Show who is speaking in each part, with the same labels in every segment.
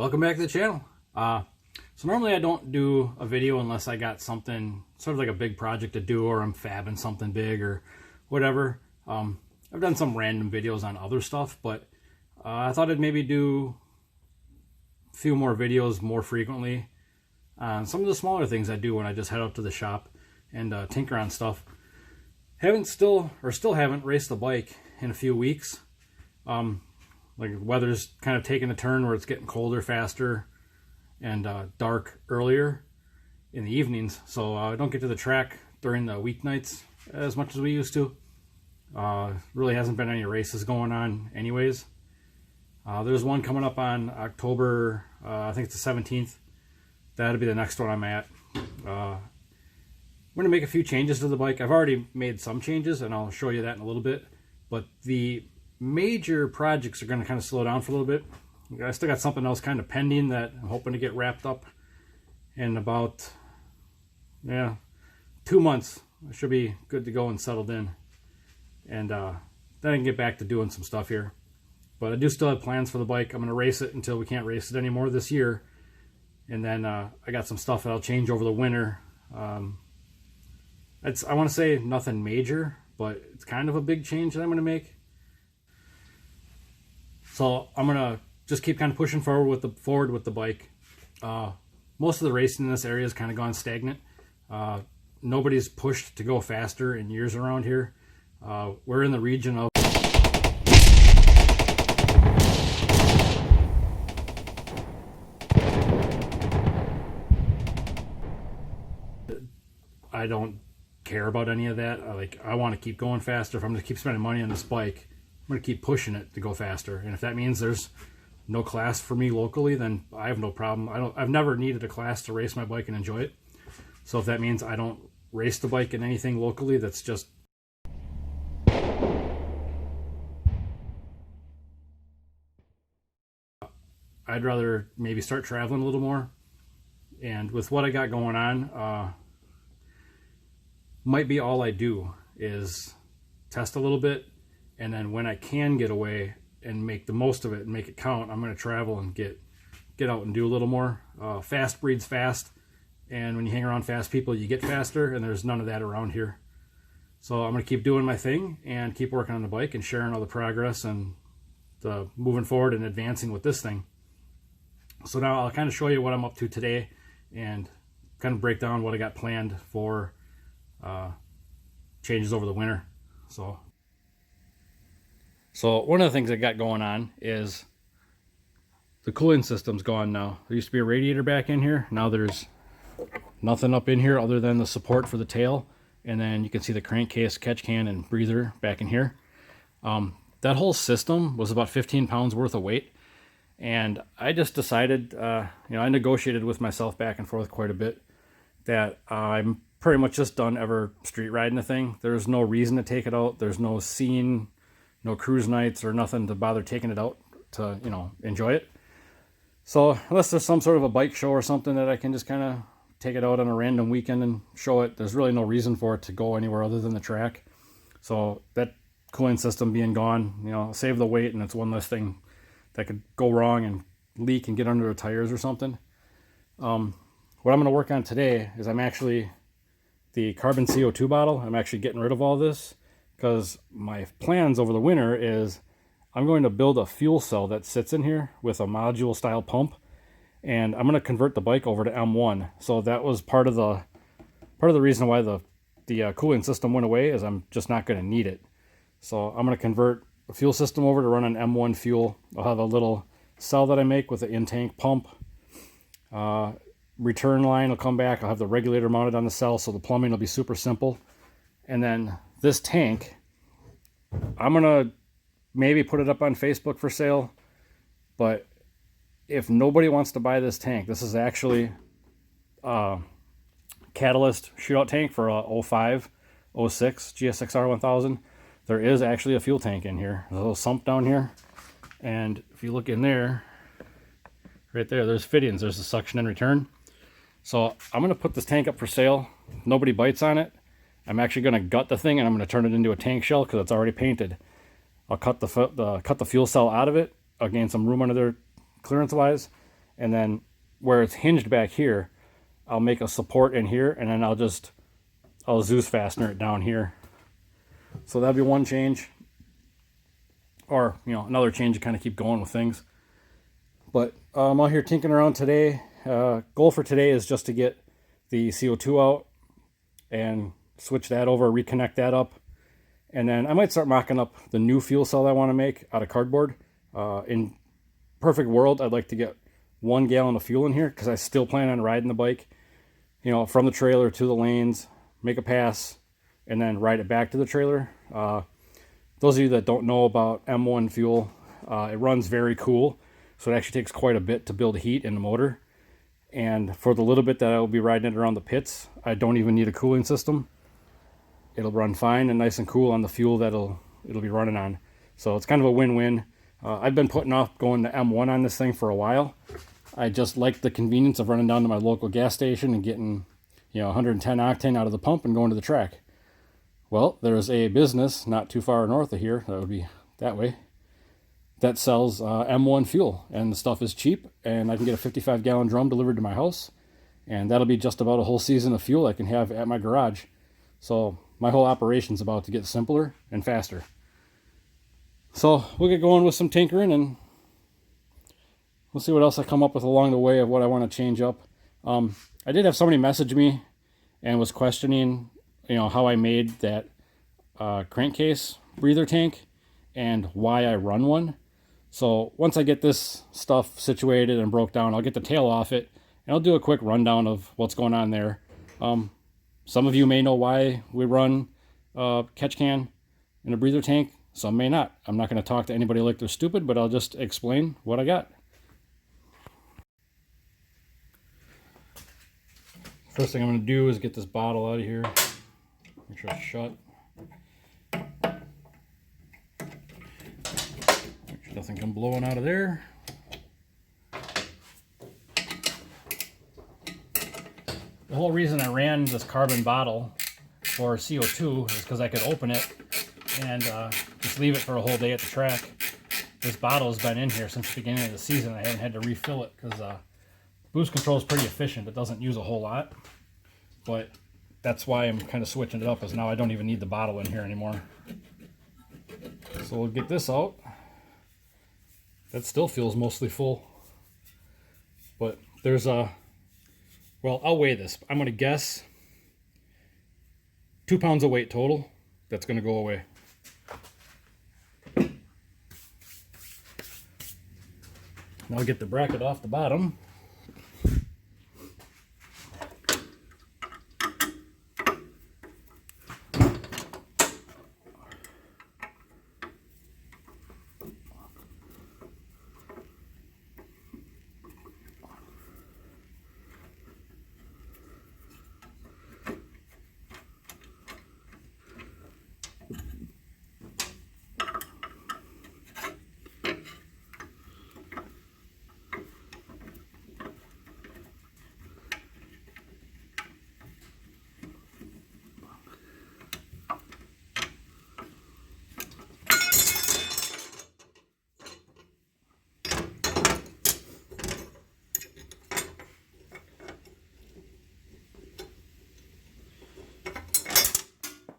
Speaker 1: Welcome back to the channel. So normally I don't do a video unless I got something sort of like a big project to do, or I'm fabbing something big or whatever. I've done some random videos on other stuff, but I thought I'd maybe do a few more videos more frequently on some of the smaller things I do when I just head up to the shop and tinker on stuff. Still haven't raced the bike in a few weeks. Like the weather's kind of taking a turn where it's getting colder faster and dark earlier in the evenings, so I don't get to the track during the weeknights as much as we used to. Really hasn't been any races going on anyways. There's one coming up on October, I think it's the 17th. That'll be the next one I'm at. I'm going to make a few changes to the bike. I've already made some changes, and I'll show you that in a little bit. But the major projects are going to kind of slow down for a little bit. I still got something else kind of pending that I'm hoping to get wrapped up in about 2 months. I should be good to go and settled in, and then I can get back to doing some stuff here. But I do still have plans for the bike. I'm going to race it until we can't race it anymore this year, and then I got some stuff that I'll change over the winter. I want to say nothing major, but it's kind of a big change that I'm going to make. So I'm going to just keep kind of pushing forward with the bike. Most of the racing in this area has kind of gone stagnant. Nobody's pushed to go faster in years around here. We're in the region of I don't care about any of that. I want to keep going faster. If I'm going to keep spending money on this bike, I'm going to keep pushing it to go faster. And if that means there's no class for me locally, then I have no problem. I've never needed a class to race my bike and enjoy it. So if that means I don't race the bike in anything locally, that's just I'd rather maybe start traveling a little more. And with what I got going on, might be all I do is test a little bit, and then when I can get away and make the most of it and make it count, I'm going to travel and get out and do a little more. Fast breeds fast, and when you hang around fast people, you get faster, and there's none of that around here. So I'm going to keep doing my thing and keep working on the bike and sharing all the progress and the moving forward and advancing with this thing. So now I'll kind of show you what I'm up to today and kind of break down what I got planned for changes over the winter. So one of the things I got going on is the cooling system's gone now. There used to be a radiator back in here. Now there's nothing up in here other than the support for the tail, and then you can see the crankcase, catch can, and breather back in here. That whole system was about 15 pounds worth of weight, and I just decided, I negotiated with myself back and forth quite a bit, that I'm pretty much just done ever street riding the thing. There's no reason to take it out. There's no scene, no cruise nights or nothing to bother taking it out to, enjoy it. So unless there's some sort of a bike show or something that I can just kind of take it out on a random weekend and show it, there's really no reason for it to go anywhere other than the track. So that cooling system being gone, save the weight, and it's one less thing that could go wrong and leak and get under the tires or something. What I'm going to work on today is the carbon CO2 bottle. I'm actually getting rid of all this because my plans over the winter is I'm going to build a fuel cell that sits in here with a module style pump, and I'm going to convert the bike over to M1. So that was part of the reason why the cooling system went away, is I'm just not going to need it. So I'm going to convert the fuel system over to run on M1 fuel. I'll have a little cell that I make with an in-tank pump. Return line will come back. I'll have the regulator mounted on the cell, so the plumbing will be super simple. And then this tank, I'm gonna maybe put it up on Facebook for sale, but if nobody wants to buy this tank, this is actually a catalyst shootout tank for a 05, 06 GSXR 1000. There is actually a fuel tank in here. There's a little sump down here, and if you look in there, right there, there's fittings. There's the suction and return. So I'm going to put this tank up for sale. Nobody bites on it. I'm actually going to gut the thing, and I'm going to turn it into a tank shell because it's already painted. I'll cut the fuel cell out of it. I'll gain some room under there clearance-wise, and then where it's hinged back here, I'll make a support in here, and then I'll Zeus fastener it down here. So that'll be one change, or another change to kind of keep going with things. But I'm out here tinkering around today. Goal for today is just to get the CO2 out and switch that over, reconnect that up, and then I might start mocking up the new fuel cell I want to make out of cardboard. In perfect world, I'd like to get 1 gallon of fuel in here, because I still plan on riding the bike, from the trailer to the lanes, make a pass, and then ride it back to the trailer. Those of you that don't know about M1 fuel, it runs very cool, so it actually takes quite a bit to build heat in the motor. And for the little bit that I will be riding it around the pits, I don't even need a cooling system. It'll run fine and nice and cool on the fuel that it'll be running on. So it's kind of a win-win. I've been putting off going to M1 on this thing for a while. I just like the convenience of running down to my local gas station and getting 110 octane out of the pump and going to the track. Well, there's a business not too far north of here, that would be that way, that sells M1 fuel, and the stuff is cheap, and I can get a 55-gallon drum delivered to my house, and that'll be just about a whole season of fuel I can have at my garage. So my whole operation's about to get simpler and faster. So we'll get going with some tinkering, and we'll see what else I come up with along the way of what I want to change up. I did have somebody message me and was questioning, how I made that crankcase breather tank and why I run one. So once I get this stuff situated and broke down, I'll get the tail off it, and I'll do a quick rundown of what's going on there. Some of you may know why we run a catch can in a breather tank. Some may not. I'm not going to talk to anybody like they're stupid, but I'll just explain what I got. First thing I'm going to do is get this bottle out of here. Make sure it's shut. Make sure nothing comes blowing out of there. The whole reason I ran this carbon bottle for CO2 is because I could open it and just leave it for a whole day at the track. This bottle has been in here since the beginning of the season. I haven't had to refill it because boost control is pretty efficient. It doesn't use a whole lot, but that's why I'm kind of switching it up, is now I don't even need the bottle in here anymore. So we'll get this out. That still feels mostly full, but there's well, I'll weigh this. I'm going to guess 2 pounds of weight total. That's going to go away. Now I'll get the bracket off the bottom.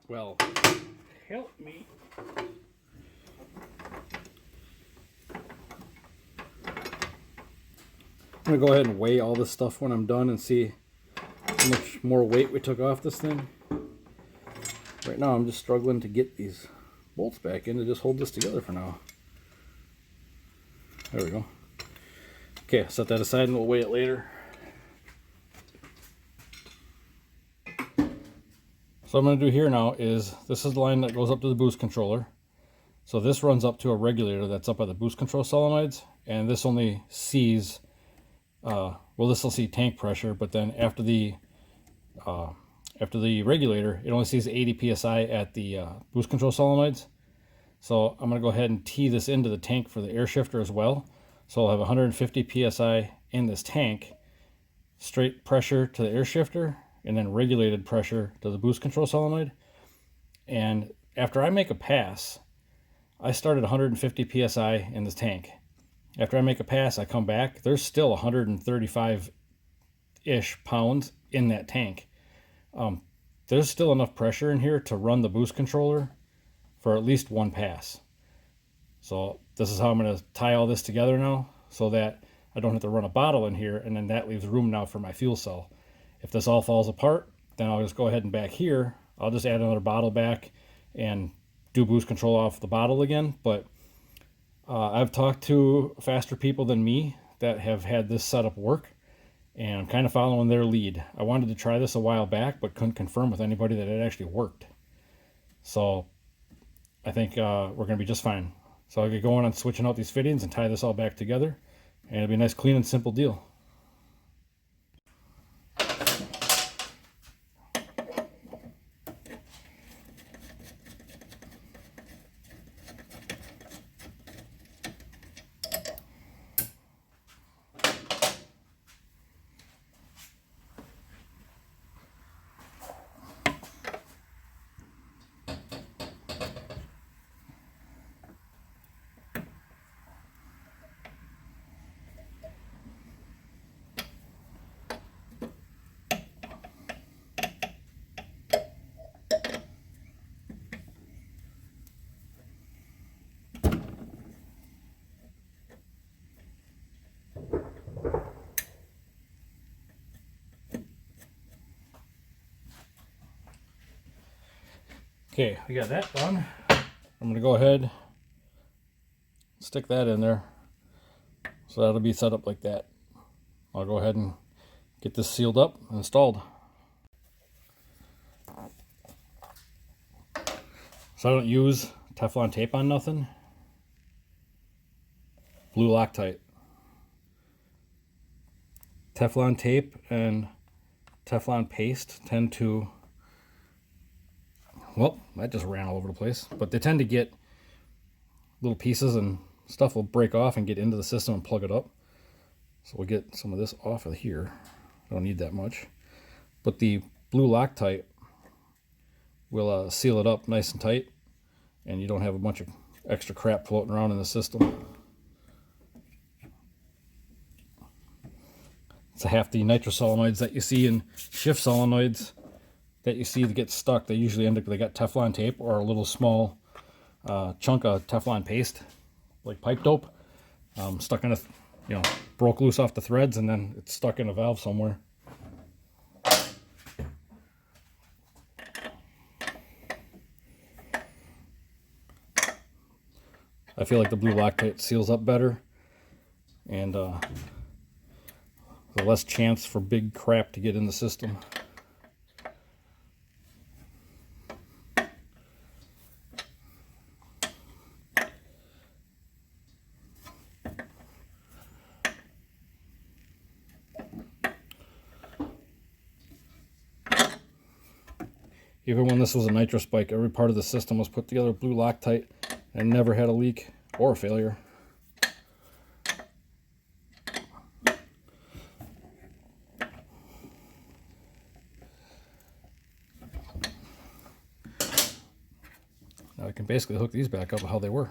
Speaker 1: Well, help me. I'm going to go ahead and weigh all this stuff when I'm done and see how much more weight we took off this thing. Right now I'm just struggling to get these bolts back in to just hold this together for now. There we go. Okay, set that aside and we'll weigh it later. So what I'm going to do here now is, this is the line that goes up to the boost controller. So this runs up to a regulator that's up by the boost control solenoids, and this only sees, well, this will see tank pressure, but then after the regulator, it only sees 80 psi at the boost control solenoids. So I'm going to go ahead and tee this into the tank for the air shifter as well. So I'll have 150 psi in this tank, straight pressure to the air shifter, and then regulated pressure to the boost control solenoid. And after I make a pass, I start at 150 psi in this tank. after I make a pass, I come back, there's still 135-ish pounds in that tank. There's still enough pressure in here to run the boost controller for at least one pass. So this is how I'm going to tie all this together now, so that I don't have to run a bottle in here, and then that leaves room now for my fuel cell. If this all falls apart, then I'll just go ahead and back here, I'll just add another bottle back and do boost control off the bottle again. But I've talked to faster people than me that have had this setup work, and I'm kind of following their lead. I wanted to try this a while back, but couldn't confirm with anybody that it actually worked. So I think we're going to be just fine. So I'll get going on switching out these fittings and tie this all back together, and it'll be a nice, clean, and simple deal. Okay, we got that done. I'm going to go ahead, stick that in there. So that'll be set up like that. I'll go ahead and get this sealed up and installed. So I don't use Teflon tape on nothing. Blue Loctite. Teflon tape and Teflon paste tend to, well, that just ran all over the place, but they tend to get little pieces and stuff will break off and get into the system and plug it up. So we'll get some of this off of here. Don't need that much. But the blue Loctite will seal it up nice and tight, and you don't have a bunch of extra crap floating around in the system. It's half the nitro solenoids that you see in shift solenoids that you see that get stuck. They usually end up, they got Teflon tape or a little small chunk of Teflon paste, like pipe dope, stuck in a, broke loose off the threads, and then it's stuck in a valve somewhere. I feel like the blue Loctite seals up better, and there's less chance for big crap to get in the system. Even when this was a nitro spike, every part of the system was put together with blue Loctite and never had a leak or a failure. Now I can basically hook these back up how they were.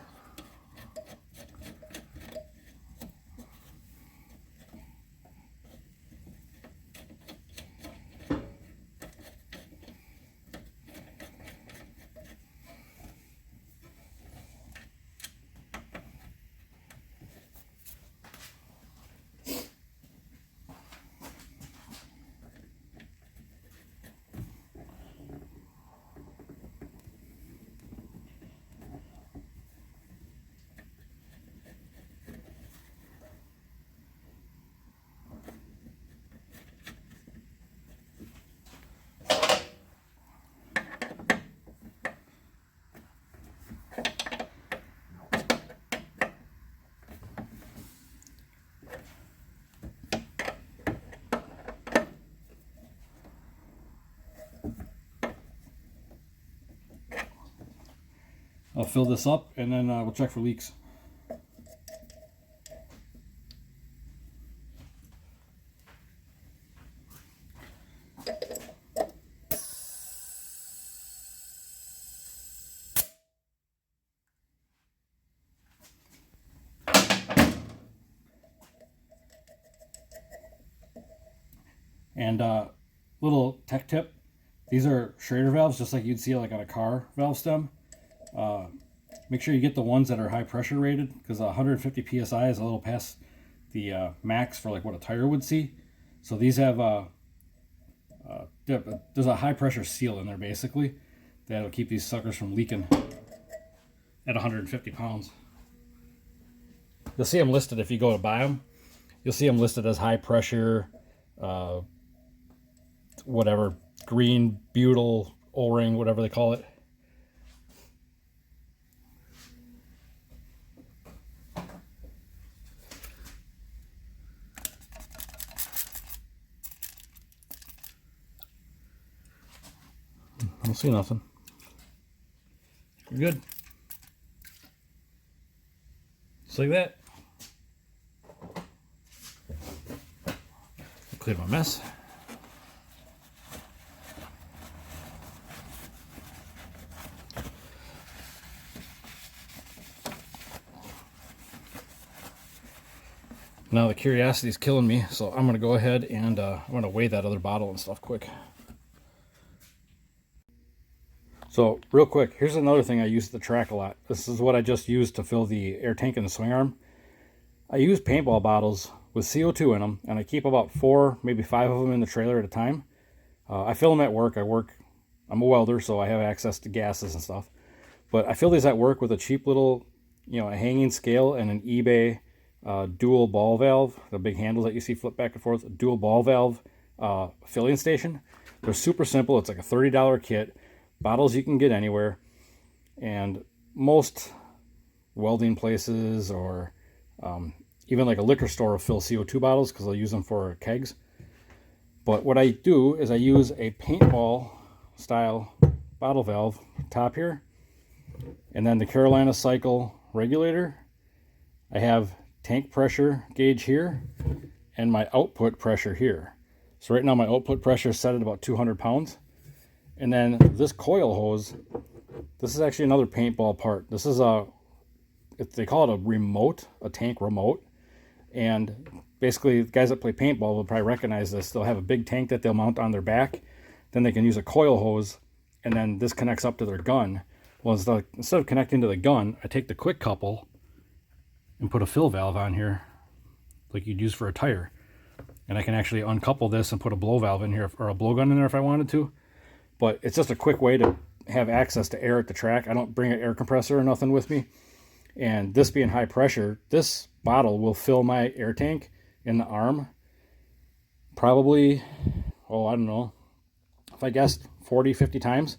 Speaker 1: I'll fill this up and then we'll check for leaks. And little tech tip, these are Schrader valves, just like you'd see like on a car valve stem. Make sure you get the ones that are high pressure rated, because 150 psi is a little past the max for like what a tire would see. So these have there's a high pressure seal in there basically that'll keep these suckers from leaking at 150 pounds. You'll see them listed if you go to buy them. You'll see them listed as high pressure, whatever, green butyl O-ring, whatever they call it. I don't see nothing. We're good. Just like that. Clear my mess. Now the curiosity is killing me, so I'm going to go ahead and I'm going to weigh that other bottle and stuff quick. So real quick, here's another thing I use at the track a lot. This is what I just used to fill the air tank in the swing arm. I use paintball bottles with CO2 in them, and I keep about 4, maybe 5 of them in the trailer at a time. I fill them at work. I'm a welder, so I have access to gases and stuff. But I fill these at work with a cheap little, a hanging scale and an eBay dual ball valve, the big handles that you see flip back and forth, a dual ball valve filling station. They're super simple. It's like a $30 kit. Bottles you can get anywhere, and most welding places or even like a liquor store will fill CO2 bottles because they'll use them for kegs. But what I do is I use a paintball style bottle valve top here, and then the Carolina cycle regulator. I have tank pressure gauge here and my output pressure here. So right now my output pressure is set at about 200 pounds. And then this coil hose, this is actually another paintball part. This is they call it a remote, a tank remote. And basically, guys that play paintball will probably recognize this. They'll have a big tank that they'll mount on their back. Then they can use a coil hose, and then this connects up to their gun. Well, instead of connecting to the gun, I take the quick couple and put a fill valve on here, like you'd use for a tire. And I can actually uncouple this and put a blow valve in here, or a blowgun in there if I wanted to. But it's just a quick way to have access to air at the track. I don't bring an air compressor or nothing with me. And this being high pressure, this bottle will fill my air tank in the arm probably, I don't know, if I guessed 40, 50 times.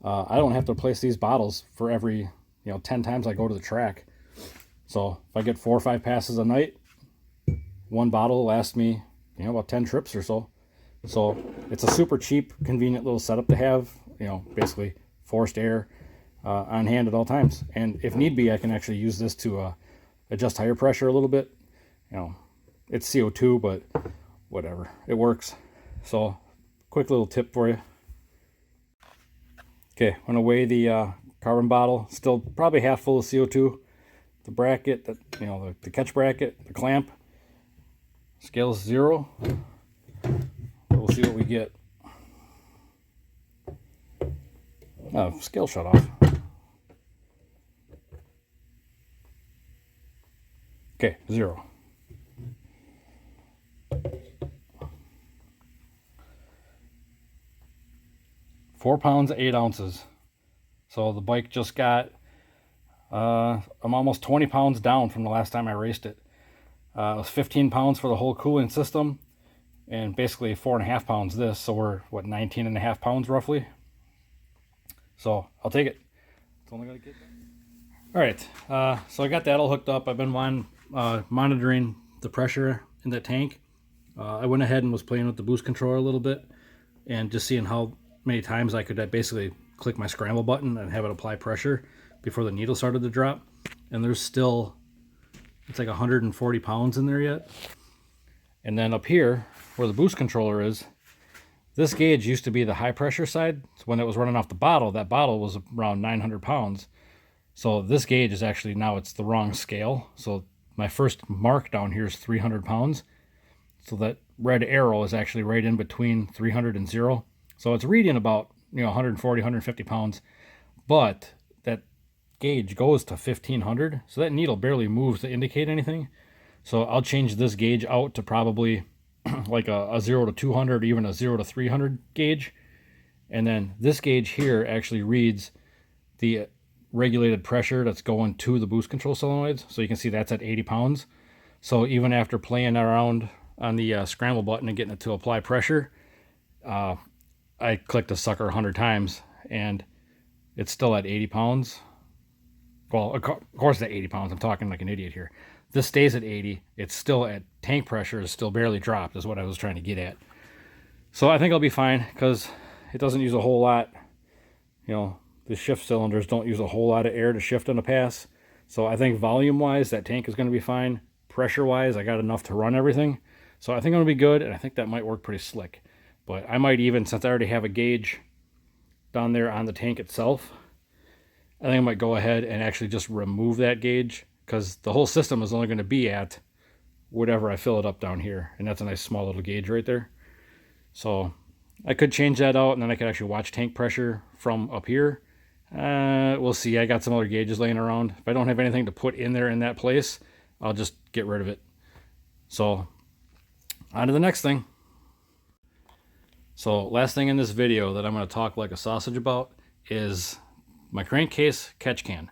Speaker 1: I don't have to replace these bottles for every, 10 times I go to the track. So if I get 4 or 5 passes a night, one bottle will last me, about 10 trips or so. So it's a super cheap, convenient little setup to have, basically forced air on hand at all times. And if need be, I can actually use this to adjust tire pressure a little bit. It's CO2, but whatever, it works. So quick little tip for you. Okay, I'm going to weigh the carbon bottle, still probably half full of CO2. The bracket, the catch bracket, the clamp, scale is 0. We'll see what we get. Oh, scale shut off. Okay, 0. £4 pounds 8 ounces. So the bike just got, I'm almost 20 pounds down from the last time I raced it. It was 15 pounds for the whole cooling system, and basically 4.5 pounds this, so we're 19.5 pounds roughly. So I'll take it. It's only gonna get all right. So I got that all hooked up. I've been monitoring the pressure in the tank. I went ahead and was playing with the boost controller a little bit and just seeing how many times I could basically click my scramble button and have it apply pressure before the needle started to drop. And there's still, it's like 140 pounds in there yet. And then up here where the boost controller is, this gauge used to be the high pressure side. So when it was running off the bottle, that bottle was around 900 pounds. So this gauge is actually, now it's the wrong scale. So my first mark down here is 300 pounds. So that red arrow is actually right in between 300 and 0. So it's reading about 140, 150 pounds, but that gauge goes to 1500, so that needle barely moves to indicate anything. So I'll change this gauge out to probably like a 0 to 200, or even a 0 to 300 gauge. And then this gauge here actually reads the regulated pressure that's going to the boost control solenoids. So you can see that's at 80 pounds. So even after playing around on the scramble button and getting it to apply pressure, I clicked the sucker 100 times and it's still at 80 pounds. Well, of course it's at 80 pounds. I'm talking like an idiot here. This stays at 80. It's still at tank pressure, is still barely dropped, is what I was trying to get at. So I think I'll be fine because it doesn't use a whole lot. The shift cylinders don't use a whole lot of air to shift in a pass. So I think volume-wise, that tank is going to be fine. Pressure-wise, I got enough to run everything. So I think I'm going to be good, and I think that might work pretty slick. But I might even, since I already have a gauge down there on the tank itself, I think I might go ahead and actually just remove that gauge, because the whole system is only going to be at whatever I fill it up down here. And that's a nice small little gauge right there. So I could change that out, and then I could actually watch tank pressure from up here. We'll see. I got some other gauges laying around. If I don't have anything to put in there in that place, I'll just get rid of it. So on to the next thing. So last thing in this video that I'm going to talk like a sausage about is my crankcase catch can.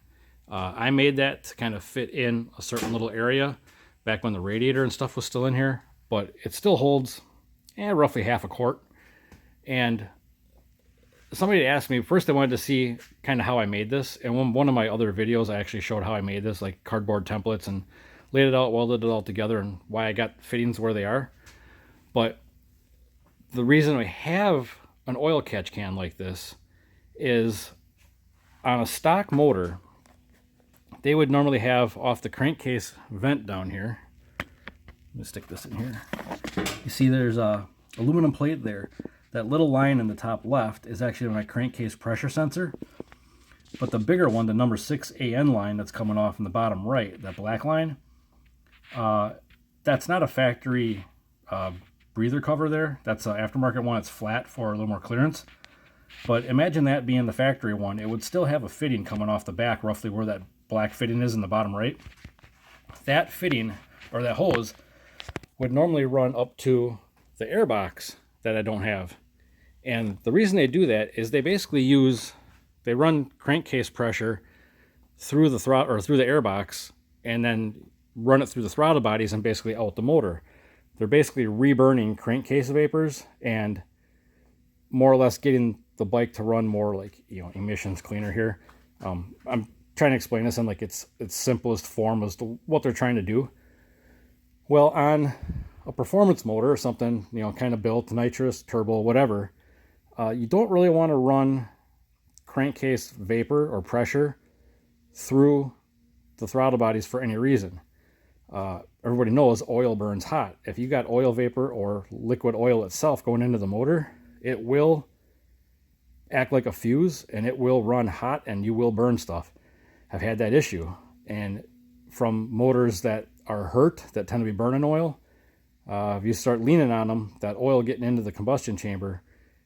Speaker 1: I made that to kind of fit in a certain little area back when the radiator and stuff was still in here, but it still holds roughly half a quart. And somebody asked me, first they wanted to see kind of how I made this, and one of my other videos I actually showed how I made this, like cardboard templates, and laid it out, welded it all together, and why I got fittings where they are. But the reason I have an oil catch can like this is on a stock motor, they would normally have off the crankcase vent down here. Let me stick this in here. You see there's a aluminum plate there. That little line in the top left is actually my crankcase pressure sensor. But the bigger one, the number 6 AN line that's coming off in the bottom right, that black line, that's not a factory breather cover there. That's an aftermarket one. It's flat for a little more clearance. But imagine that being the factory one. It would still have a fitting coming off the back, roughly where that black fitting is in the bottom right. That fitting, or that hose, would normally run up to the air box that I don't have. And the reason they do that is they basically they run crankcase pressure through the throttle, or through the air box, and then run it through the throttle bodies and basically out the motor. They're basically reburning crankcase vapors and more or less getting the bike to run more like, emissions cleaner here. I'm trying to explain this in like its simplest form as to what they're trying to do. Well, on a performance motor or something, kind of built nitrous, turbo, whatever, you don't really want to run crankcase vapor or pressure through the throttle bodies for any reason. Everybody knows oil burns hot. If you got oil vapor or liquid oil itself going into the motor, it will act like a fuse and it will run hot and you will burn stuff. I've had that issue. And from motors that are hurt, that tend to be burning oil, if you start leaning on them, that oil getting into the combustion chamber,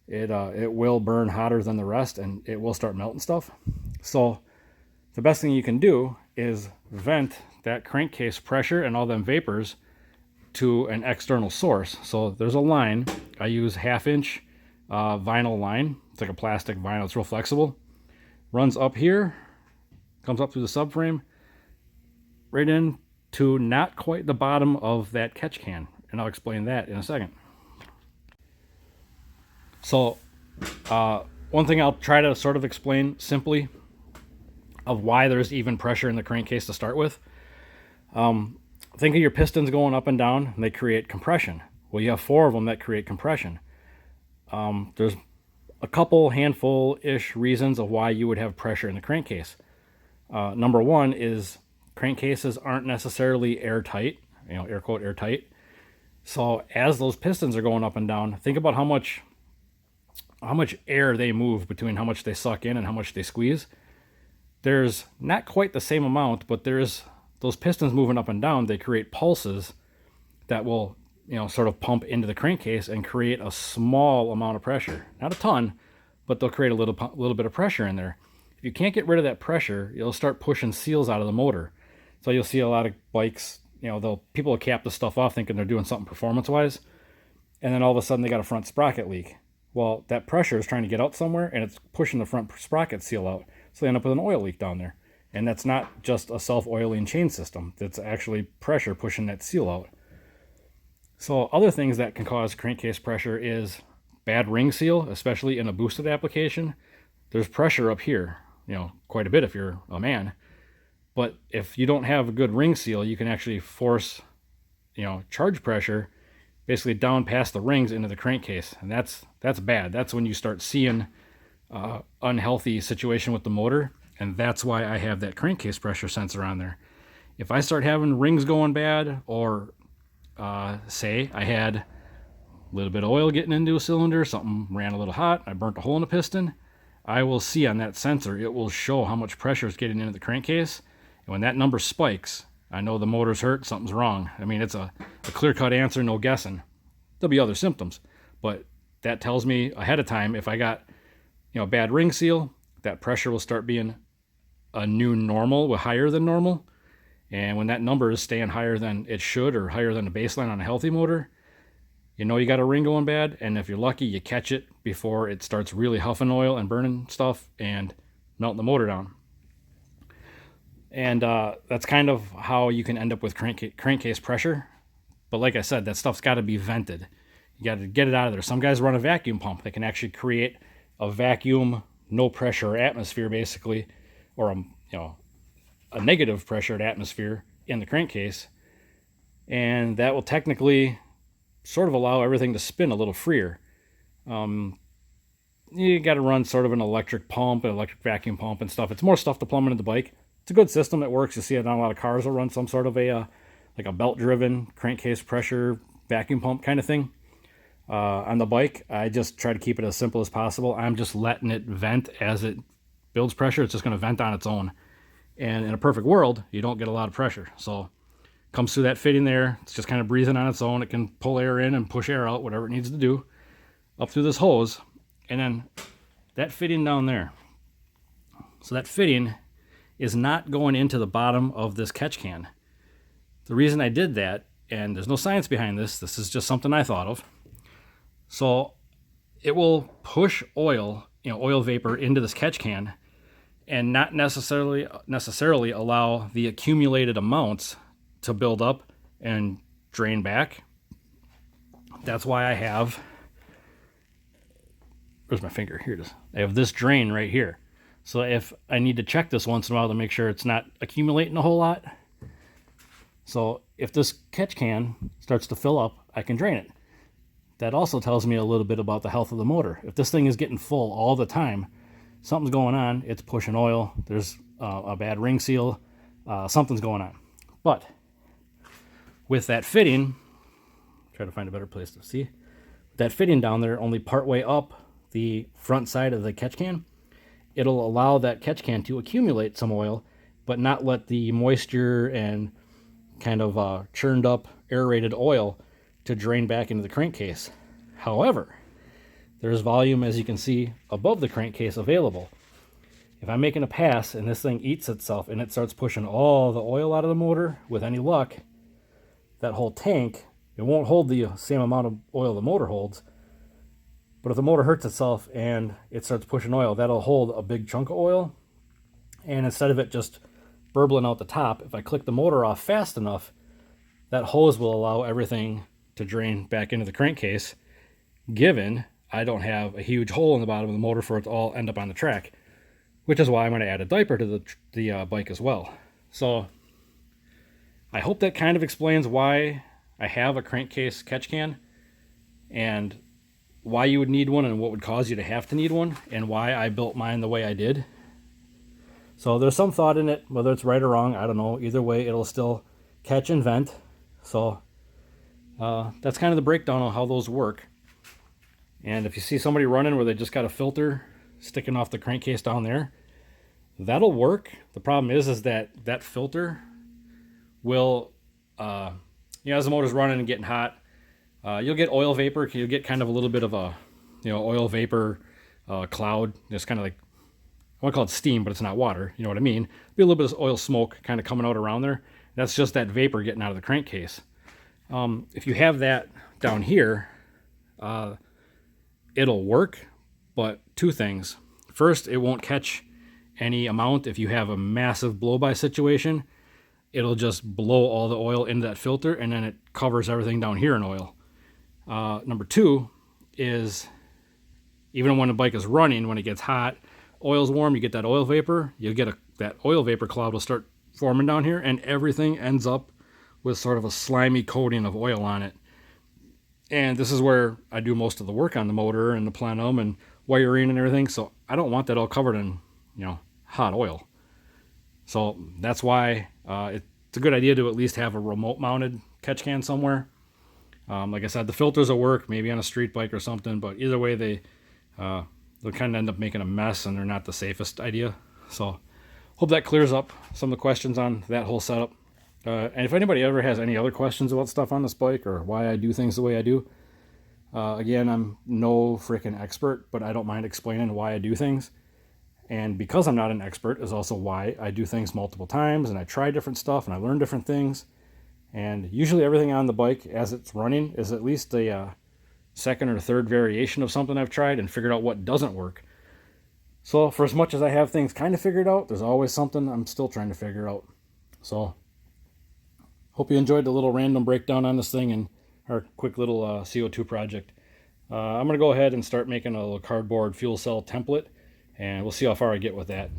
Speaker 1: it will burn hotter than the rest and it will start melting stuff. So the best thing you can do is vent that crankcase pressure and all them vapors to an external source. So there's a line. I use 1/2 inch vinyl line. It's like a plastic vinyl. It's real flexible. Runs up here, comes up through the subframe, right in to not quite the bottom of that catch can. And I'll explain that in a second. So one thing I'll try to sort of explain simply of why there's even pressure in the crankcase to start with. Think of your pistons going up and down, and they create compression. Well, you have 4 of them that create compression. There's a couple handful-ish reasons of why you would have pressure in the crankcase. Number one is crankcases aren't necessarily airtight, air quote airtight. So as those pistons are going up and down, think about how much air they move between how much they suck in and how much they squeeze. There's not quite the same amount, but there's those pistons moving up and down. They create pulses that will sort of pump into the crankcase and create a small amount of pressure. Not a ton, but they'll create a little bit of pressure in there. If you can't get rid of that pressure, you'll start pushing seals out of the motor. So you'll see a lot of bikes, people will cap the stuff off thinking they're doing something performance-wise, and then all of a sudden they got a front sprocket leak. Well, that pressure is trying to get out somewhere, and it's pushing the front sprocket seal out. So they end up with an oil leak down there. And that's not just a self-oiling chain system. That's actually pressure pushing that seal out. So other things that can cause crankcase pressure is bad ring seal, especially in a boosted application. There's pressure up here, quite a bit if you're a man. But if you don't have a good ring seal, you can actually force, charge pressure basically down past the rings into the crankcase. And that's bad. That's when you start seeing unhealthy situation with the motor. And that's why I have that crankcase pressure sensor on there. If I start having rings going bad, or say I had a little bit of oil getting into a cylinder, something ran a little hot, I burnt a hole in the piston, I will see on that sensor, it will show how much pressure is getting into the crankcase. And when that number spikes, I know the motor's hurt, something's wrong. I mean, it's a clear-cut answer, no guessing. There'll be other symptoms, but that tells me ahead of time if I got, bad ring seal, that pressure will start being a new normal, with higher than normal. And when that number is staying higher than it should, or higher than the baseline on a healthy motor, you got a ring going bad. And if you're lucky, you catch it before it starts really huffing oil and burning stuff and melting the motor down. And that's kind of how you can end up with crankcase pressure. But like I said, that stuff's got to be vented. You got to get it out of there. Some guys run a vacuum pump that can actually create a vacuum, no pressure atmosphere, basically, or a negative pressured atmosphere in the crankcase, and that will technically sort of allow everything to spin a little freer. You got to run sort of an electric pump, an electric vacuum pump and stuff. It's more stuff to plumb into the bike. It's a good system. It works. You see it on a lot of cars will run some sort of a belt-driven crankcase pressure vacuum pump kind of thing. On the bike, I just try to keep it as simple as possible. I'm just letting it vent as it builds pressure. It's just going to vent on its own. And in a perfect world, you don't get a lot of pressure. So it comes through that fitting there. It's just kind of breathing on its own. It can pull air in and push air out, whatever it needs to do, up through this hose. And then that fitting down there. So that fitting is not going into the bottom of this catch can. The reason I did that, and there's no science behind this, this is just something I thought of. So it will push oil, oil vapor into this catch can, and not necessarily allow the accumulated amounts to build up and drain back. That's why I have, where's my finger? Here it is. I have this drain right here. So if I need to check this once in a while to make sure it's not accumulating a whole lot. So if this catch can starts to fill up, I can drain it. That also tells me a little bit about the health of the motor. If this thing is getting full all the time, something's going on. It's pushing oil. There's a bad ring seal. Something's going on. But with that fitting, try to find a better place to see. That fitting down there, only partway up the front side of the catch can, it'll allow that catch can to accumulate some oil, but not let the moisture and kind of churned up aerated oil to drain back into the crankcase. However, there's volume, as you can see, above the crankcase available. If I'm making a pass and this thing eats itself and it starts pushing all the oil out of the motor, with any luck, that whole tank, it won't hold the same amount of oil the motor holds. But if the motor hurts itself and it starts pushing oil, that'll hold a big chunk of oil. And instead of it just burbling out the top, if I click the motor off fast enough, that hose will allow everything to drain back into the crankcase, given I don't have a huge hole in the bottom of the motor for it to all end up on the track, which is why I'm going to add a diaper to the bike as well. So I hope that kind of explains why I have a crankcase catch can, and why you would need one, and what would cause you to have to need one, and why I built mine the way I did. So there's some thought in it, whether it's right or wrong, I don't know. Either way, it'll still catch and vent. So that's kind of the breakdown on how those work. And if you see somebody running where they just got a filter sticking off the crankcase down there, that'll work. The problem is that filter will, as the motor's running and getting hot, You'll get oil vapor. You'll get kind of a little bit of a, oil vapor cloud. Just kind of like, I want to call it steam, but it's not water. You know what I mean? Be a little bit of oil smoke kind of coming out around there. That's just that vapor getting out of the crankcase. If you have that down here, it'll work, but two things. First, it won't catch any amount. If you have a massive blow-by situation, it'll just blow all the oil into that filter, and then it covers everything down here in oil. Number two is, even when the bike is running, when it gets hot, oil's warm, you get that oil vapor, you'll get that oil vapor cloud will start forming down here, and everything ends up with sort of a slimy coating of oil on it. And this is where I do most of the work on the motor and the plenum and wiring and everything, so I don't want that all covered in, hot oil. So that's why it's a good idea to at least have a remote mounted catch can somewhere. Like I said, the filters will work maybe on a street bike or something, but either way they'll kind of end up making a mess, and they're not the safest idea. So hope that clears up some of the questions on that whole setup. And if anybody ever has any other questions about stuff on this bike or why I do things the way I do, again, I'm no freaking expert, but I don't mind explaining why I do things. And because I'm not an expert is also why I do things multiple times, and I try different stuff and I learn different things. And usually everything on the bike as it's running is at least a second or third variation of something I've tried and figured out what doesn't work. So for as much as I have things kind of figured out, there's always something I'm still trying to figure out. So hope you enjoyed the little random breakdown on this thing and our quick little CO2 project. I'm going to go ahead and start making a little cardboard fuel cell template, and we'll see how far I get with that.